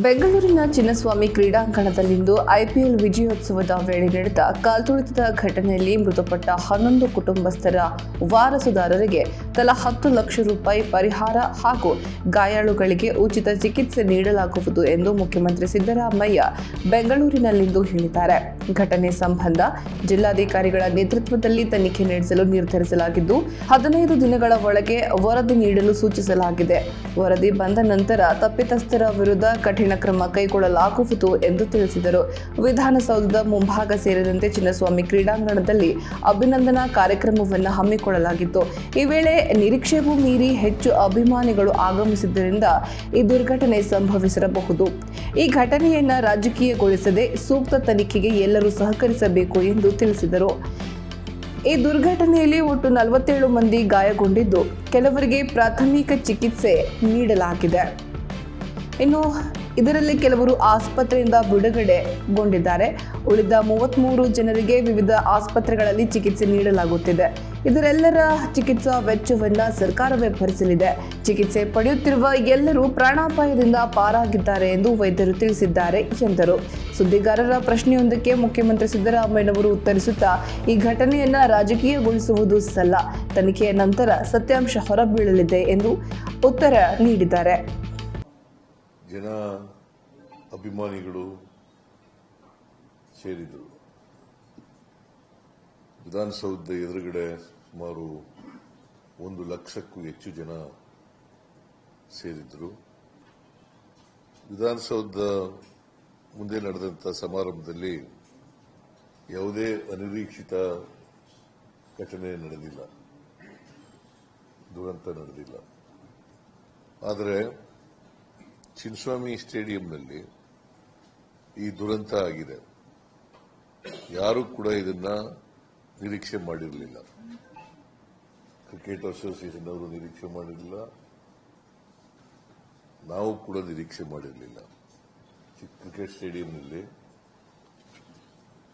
ಬೆಂಗಳೂರಿನ ಚಿನ್ನಸ್ವಾಮಿ ಕ್ರೀಡಾಂಗಣದಲ್ಲಿಂದು ಐಪಿಎಲ್ ವಿಜಯೋತ್ಸವದ ವೇಳೆ ನಡೆದ ಕಾಲ್ತುಳಿತದ ಘಟನೆಯಲ್ಲಿ ಮೃತಪಟ್ಟ 11 ಕುಟುಂಬಸ್ಥರ ವಾರಸುದಾರರಿಗೆ ತಲಾ 10 ಲಕ್ಷ ರೂಪಾಯಿ ಪರಿಹಾರ ಹಾಗೂ ಗಾಯಾಳುಗಳಿಗೆ ಉಚಿತ ಚಿಕಿತ್ಸೆ ನೀಡಲಾಗುವುದು ಎಂದು ಮುಖ್ಯಮಂತ್ರಿ ಸಿದ್ದರಾಮಯ್ಯ ಬೆಂಗಳೂರಿನಲ್ಲಿಂದು ಹೇಳಿದ್ದಾರೆ. ಘಟನೆ ಸಂಬಂಧ ಜಿಲ್ಲಾಧಿಕಾರಿಗಳ ನೇತೃತ್ವದಲ್ಲಿ ತನಿಖೆ ನಡೆಸಲು ನಿರ್ಧರಿಸಲಾಗಿದ್ದು 15 ದಿನಗಳ ಒಳಗೆ ವರದಿ ನೀಡಲು ಸೂಚಿಸಲಾಗಿದೆ. ವರದಿ ಬಂದ ನಂತರ ತಪ್ಪಿತಸ್ಥರ ವಿರುದ್ಧ ಕಠಿಣ ಕ್ರಮ ಕೈಗೊಳ್ಳಲಾಗುವುದು ಎಂದು ತಿಳಿಸಿದರು. ವಿಧಾನಸೌಧದ ಮುಂಭಾಗ ಸೇರಿದಂತೆ ಚಿನ್ನಸ್ವಾಮಿ ಕ್ರೀಡಾಂಗಣದಲ್ಲಿ ಅಭಿನಂದನಾ ಕಾರ್ಯಕ್ರಮವನ್ನು ಹಮ್ಮಿಕೊಳ್ಳಲಾಗಿತ್ತು. ಈ ವೇಳೆ ನಿರೀಕ್ಷೆಗೂ ಮೀರಿ ಹೆಚ್ಚು ಅಭಿಮಾನಿಗಳು ಆಗಮಿಸಿದ್ದರಿಂದ ಈ ದುರ್ಘಟನೆ ಸಂಭವಿಸಿರಬಹುದು. ಈ ಘಟನೆಯನ್ನು ರಾಜಕೀಯಗೊಳಿಸದೆ ಸೂಕ್ತ ತನಿಖೆಗೆ ಎಲ್ಲರೂ ಸಹಕರಿಸಬೇಕು ಎಂದು ತಿಳಿಸಿದರು. ಈ ದುರ್ಘಟನೆಯಲ್ಲಿ ಒಟ್ಟು 47 ಮಂದಿ ಗಾಯಗೊಂಡಿದ್ದು, ಕೆಲವರಿಗೆ ಪ್ರಾಥಮಿಕ ಚಿಕಿತ್ಸೆ ನೀಡಲಾಗಿದೆ. ಇನ್ನು ಇದರಲ್ಲಿ ಕೆಲವರು ಆಸ್ಪತ್ರೆಯಿಂದ ಬಿಡುಗಡೆಗೊಂಡಿದ್ದಾರೆ. ಉಳಿದ 33 ಜನರಿಗೆ ವಿವಿಧ ಆಸ್ಪತ್ರೆಗಳಲ್ಲಿ ಚಿಕಿತ್ಸೆ ನೀಡಲಾಗುತ್ತಿದೆ. ಇದರೆಲ್ಲರ ಚಿಕಿತ್ಸಾ ವೆಚ್ಚವನ್ನು ಸರ್ಕಾರವೇ ಭರಿಸಲಿದೆ. ಚಿಕಿತ್ಸೆ ಪಡೆಯುತ್ತಿರುವ ಎಲ್ಲರೂ ಪ್ರಾಣಾಪಾಯದಿಂದ ಪಾರಾಗಿದ್ದಾರೆ ಎಂದು ವೈದ್ಯರು ತಿಳಿಸಿದ್ದಾರೆ ಎಂದರು. ಸುದ್ದಿಗಾರರ ಪ್ರಶ್ನೆಯೊಂದಕ್ಕೆ ಮುಖ್ಯಮಂತ್ರಿ ಸಿದ್ದರಾಮಯ್ಯನವರು ಉತ್ತರಿಸುತ್ತಾ, ಈ ಘಟನೆಯನ್ನು ರಾಜಕೀಯಗೊಳಿಸುವುದು ಸಲ್ಲ, ತನಿಖೆಯ ನಂತರ ಸತ್ಯಾಂಶ ಹೊರಬೀಳಲಿದೆ ಎಂದು ಉತ್ತರ ನೀಡಿದ್ದಾರೆ. ಜನ ಅಭಿಮಾನಿಗಳು ಸೇರಿದರು. ವಿಧಾನಸೌಧದ ಎದುರುಗಡೆ ಸುಮಾರು 1 ಲಕ್ಷಕ್ಕೂ ಹೆಚ್ಚು ಜನ ಸೇರಿದ್ರು. ವಿಧಾನಸೌಧದ ಮುಂದೆ ನಡೆದಂಥ ಸಮಾರಂಭದಲ್ಲಿ ಯಾವುದೇ ಅನಿರೀಕ್ಷಿತ ಘಟನೆ ನಡೆದಿಲ್ಲ, ದುರಂತ ನಡೆದಿಲ್ಲ. ಆದರೆ ಚಿನ್ನಸ್ವಾಮಿ ಸ್ಟೇಡಿಯಂನಲ್ಲಿ ಈ ದುರಂತ ಆಗಿದೆ. ಯಾರೂ ಕೂಡ ಇದನ್ನ ನಿರೀಕ್ಷೆ ಮಾಡಿರಲಿಲ್ಲ. ಕ್ರಿಕೆಟ್ ಅಸೋಸಿಯೇಷನ್ ಅವರು ನಿರೀಕ್ಷೆ ಮಾಡಿರಲಿಲ್ಲ, ನಾವು ಕೂಡ ನಿರೀಕ್ಷೆ ಮಾಡಿರಲಿಲ್ಲ. ಕ್ರಿಕೆಟ್ ಸ್ಟೇಡಿಯಂನಲ್ಲಿ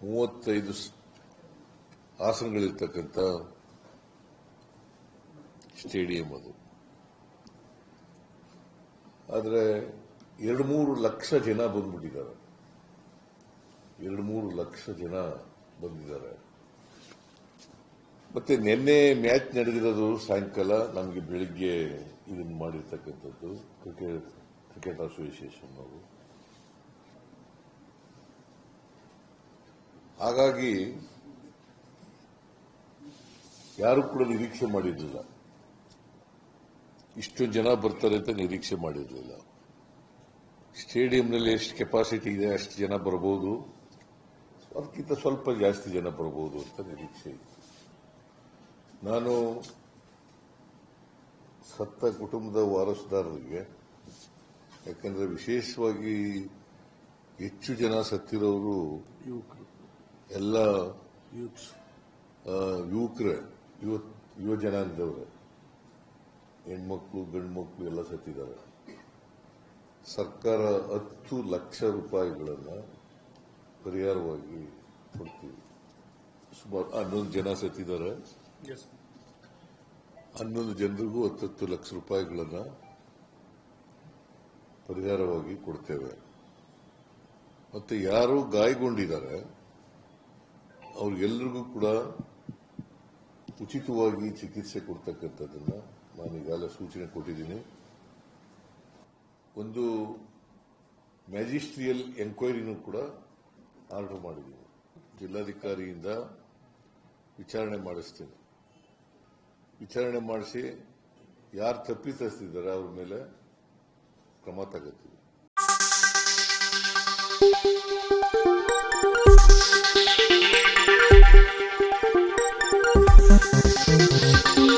35 ಆಸನಗಳಿರ್ತಕ್ಕಂಥ ಸ್ಟೇಡಿಯಂ ಅದು. ಆದರೆ 2-3 ಲಕ್ಷ ಜನ ಬಂದ್ಬಿಟ್ಟಿದ್ದಾರೆ. 2-3 ಲಕ್ಷ ಜನ ಬಂದಿದ್ದಾರೆ. ಮತ್ತೆ ನಿನ್ನೆ ಮ್ಯಾಚ್ ನಡೆದಿರೋದು ಸಾಯಂಕಾಲ, ನಮಗೆ ಬೆಳಿಗ್ಗೆ ಇದನ್ನು ಮಾಡಿರ್ತಕ್ಕಂಥದ್ದು ಕ್ರಿಕೆಟ್ ಅಸೋಸಿಯೇಷನ್ ಅವರು. ಹಾಗಾಗಿ ಯಾರು ಕೂಡ ನಿರೀಕ್ಷೆ ಮಾಡಿರಲಿಲ್ಲ, ಇಷ್ಟು ಜನ ಬರ್ತಾರೆ ಅಂತ ನಿರೀಕ್ಷೆ ಮಾಡಿರಲಿಲ್ಲ. ಸ್ಟೇಡಿಯಂನಲ್ಲಿ ಎಷ್ಟು ಕೆಪಾಸಿಟಿ ಇದೆ ಅಷ್ಟು ಜನ ಬರಬಹುದು, ಅದಕ್ಕಿಂತ ಸ್ವಲ್ಪ ಜಾಸ್ತಿ ಜನ ಬರಬಹುದು ಅಂತ ನಿರೀಕ್ಷೆ ಇತ್ತು. ನಾನು ಸತ್ತ ಕುಟುಂಬದ ವಾರಸುದಾರರಿಗೆ, ಯಾಕಂದ್ರೆ ವಿಶೇಷವಾಗಿ ಹೆಚ್ಚು ಜನ ಸತ್ತಿರೋರು ಎಲ್ಲ ಯುವಕರೇ, ಯುವ ಜನಾಂಗದವರೇ, ಹೆಣ್ಮಕ್ಳು ಗಂಡು ಮಕ್ಕಳು ಎಲ್ಲ ಸತ್ತಿದ್ದಾರೆ. ಸರ್ಕಾರ 10 ಲಕ್ಷ ರೂಪಾಯಿಗಳನ್ನು ಪರಿಹಾರವಾಗಿ ಕೊಡ್ತೀವಿ. ಸುಮಾರು 11 ಜನ ಸತ್ತಿದ್ದಾರೆ. 11 ಜನರಿಗೂ 10 ಲಕ್ಷ ರೂಪಾಯಿಗಳನ್ನು ಪರಿಹಾರವಾಗಿ ಕೊಡ್ತೇವೆ. ಮತ್ತೆ ಯಾರು ಗಾಯಗೊಂಡಿದ್ದಾರೆ ಅವ್ರಿಗೆಲ್ಲರಿಗೂ ಕೂಡ ಉಚಿತವಾಗಿ ಚಿಕಿತ್ಸೆ ಕೊಡ್ತಕ್ಕಂಥದ್ದನ್ನ ನಾನು ಈಗಾಗಲೇ ಸೂಚನೆ ಕೊಟ್ಟಿದ್ದೀನಿ. ಒಂದು ಮ್ಯಾಜಿಸ್ಟ್ರಿಯಲ್ ಎಂಕ್ವೈರಿನೂ ಕೂಡ ಆರ್ಡರ್ ಮಾಡಿದ್ದೀನಿ. ಜಿಲ್ಲಾಧಿಕಾರಿಯಿಂದ ವಿಚಾರಣೆ ಮಾಡಿಸ್ತೀನಿ. ವಿಚಾರಣೆ ಮಾಡಿಸಿ ಯಾರು ತಪ್ಪಿತಸ್ಥರಿದ್ದಾರೆ ಅವ್ರ ಮೇಲೆ ಕ್ರಮ ತಗೋತೀವಿ.